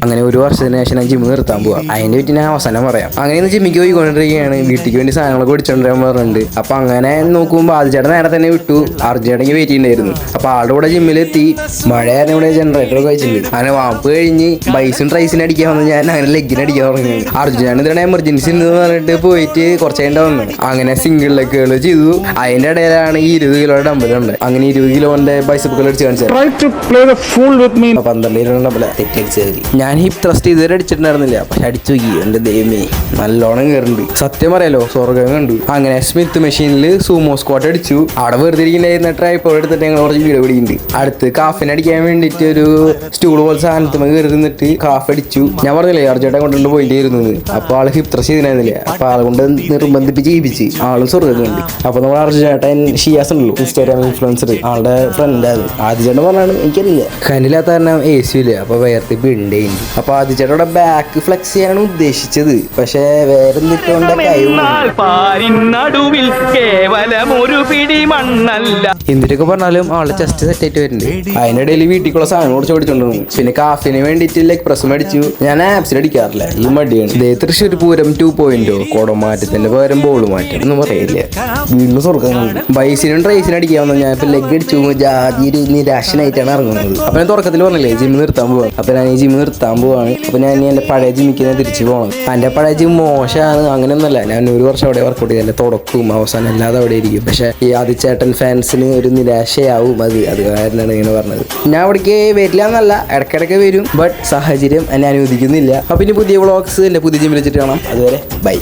അങ്ങനെ ഒരു വർഷത്തിന് ശേഷം ഞാൻ ജിമ്മ് നിർത്താൻ പോവാം. അതിന്റെ പറ്റി ഞാൻ അവസാനം പറയാം. അങ്ങനെ ജിമ്മിക്ക് പോയിക്കൊണ്ടിരിക്കുകയാണ്. വീട്ടിലേക്ക് വേണ്ടി സാധനങ്ങളൊക്കെ മേടിച്ചോണ്ടിരാൻ പറഞ്ഞിട്ടുണ്ട്. അപ്പൊ അങ്ങനെ നോക്കുമ്പോൾ ആദ്യചേട്ടൻ നേരെ തന്നെ വിട്ടു. അർജുനേട്ടൻ വെയിറ്റ് ചെയ്യുന്നുണ്ടായിരുന്നു. അപ്പൊ ആളുടെ കൂടെ ജിമ്മിലെത്തി. മഴയായിരുന്നു, ഇവിടെ ജനറേറ്റർ ഒക്കെ വെച്ചിട്ടുണ്ട്. അങ്ങനെ വാപ്പ് കഴിഞ്ഞ് ബൈസും ട്രൈസിന് അടിക്കാൻ വന്ന് ഞാൻ അങ്ങനെ ലെഗിന് അടിക്കാൻ തുടങ്ങി. അർജുനാണ് ഇതിനെ എമർജൻസി എന്ന് പറഞ്ഞിട്ട് പോയിട്ട് കുറച്ച് കഴിഞ്ഞ വന്നു. അങ്ങനെ സിംഗിൾ ലെഗുകൾ ചെയ്തു. അതിന്റെ ഇടയിലാണ് ഈ 20 കിലോ ഡമ്പലുണ്ട്. അങ്ങനെ 20 കിലോന്റെ ബൈസപ്പുകൾ അടിച്ച് കാണിച്ചത്. 12 കിലോ ഡമ്പല തെറ്റടിച്ച് കയറി. ഞാൻ ഹിപ്പ് ത്രസ്റ്റ് ഇതുവരെ അടിച്ചിട്ടുണ്ടായിരുന്നില്ല. പക്ഷെ അടിച്ചു നോക്കി, എന്റെ ദൈവമേ നല്ലോണം കയറുന്നുണ്ട്. സത്യം പറയാലോ, സ്വർഗം കണ്ടു. അങ്ങനെ സ്മിത്ത് മെഷീനിൽ സൂമോ സ്ക്വാട്ട് അടിച്ചു. അവിടെ വെറുതെ ഇരിക്കുന്ന ട്രൈപ്പോഡ് എടുത്തിട്ട് ഞങ്ങൾ കുറച്ച് വീഡിയോ പിടിക്കുന്നുണ്ട്. അടുത്ത് കാഫിന് അടിക്കാൻ വേണ്ടിയിട്ട് ഒരു സ്റ്റൂൾ പോലെ സാധനത്തിന് കയറി നിന്നിട്ട് കാഫ് അടിച്ചു. ഞാൻ പറഞ്ഞില്ലേ അർജുനേട്ടൻ കൊണ്ടുകൊണ്ട് പോയിട്ടേ ഇരുന്നത്. അപ്പൊ ആള് ഹിപ്പ് ത്രസ്റ്റ് ചെയ്തിരുന്നില്ല. അപ്പൊ ആളെ കൊണ്ട് നിർബന്ധിപ്പിച്ച് ജീവിച്ച് ആളും സ്വർഗം കണ്ടു. അപ്പൊ നമ്മൾ അർജുനേട്ടൻ ഷിയാസ് ഉള്ളൂ, ഇൻസ്റ്റാഗ്രാം ഇൻഫ്ലുവൻസർ, ആളുടെ ഫ്രണ്ട്. അത് ആദ്യചേട്ടൻ പറഞ്ഞാണ് എനിക്കറിയില്ല. കനില്ലാത്ത കാരണം AC ഇല്ല. അപ്പൊ വേർത്തിപ്പ് ഉണ്ടേനി. അപ്പൊ ആദ്യചേട്ടയുടെ ബാക്ക് ഫ്ലെക്സ് ചെയ്യാനാണ് ഉദ്ദേശിച്ചത്. പക്ഷെ വേറെ എന്തിനൊക്കെ പറഞ്ഞാലും ആള് ചെസ്റ്റ് സെറ്റ് ആയിട്ട് വരുന്നുണ്ട്. അതിനിടയിൽ വീട്ടിലുള്ള സാധനം കുറച്ച് മേടിച്ചോണ്ടിരുന്നു. പിന്നെ കാഫിന് വേണ്ടിയിട്ട് ലെഗ് പ്രസ് മേടിച്ചു. ഞാൻ ആപ്സിൽ അടിക്കാറില്ല, ഈ മടിയാണ്. തൃശ്ശൂർ പൂരം 2.0 കുടമാറ്റത്തിന്റെ പകരം ബോൾ മാറ്റം ഒന്നും പറയില്ല. വീണ്ടും സ്വർഗ്ഗങ്ങളുണ്ട്. ബൈസിനും ട്രൈസിനും അടിക്കാവുന്ന ഞാൻ ഇപ്പൊ ലെഗ് അടിച്ചു ജാതി ഒരു നിരാശനായിട്ടാണ് ഇറങ്ങുന്നത്. അപ്പൊ ഞാൻ തുടക്കത്തിൽ പറഞ്ഞില്ലേ ജിമ്മ് നിർത്താൻ പോവാണ്. അപ്പൊ ഞാൻ ഈ ജിമ്മ് നിർത്താൻ പോവാണ്. അപ്പൊ ഞാൻ എന്റെ പഴയ ജിമ്മിക്ക് ഞാൻ തിരിച്ചു പോകണം. എന്റെ പഴയ ജിം മോശമാണ് അങ്ങനെയൊന്നുമല്ല. ഞാൻ ഒരു വർഷം അവിടെ വർക്കൗട്ട് ചെയ്യാൻ തുടക്കവും അവസാനം അല്ലാതെ അവിടെ ഇരിക്കും. പക്ഷെ ഈ ആദിച്ചേട്ടൻ ഫാൻസിന് ഒരു നിരാശയാവും. അത് കാരണമാണ് ഇങ്ങനെ പറഞ്ഞത്. ഞാൻ അവിടേക്ക് വരില്ല എന്നല്ല, ഇടയ്ക്കിടയ്ക്ക് വരും. ബട്ട് സാഹചര്യം എന്നെ അനുവദിക്കുന്നില്ല. അപ്പൊ ഇനി പുതിയ വ്ളോഗ്സ് എന്റെ പുതിയ ജിമ്മിൽ വെച്ചിട്ട് കാണാം. അതുവരെ ബൈ.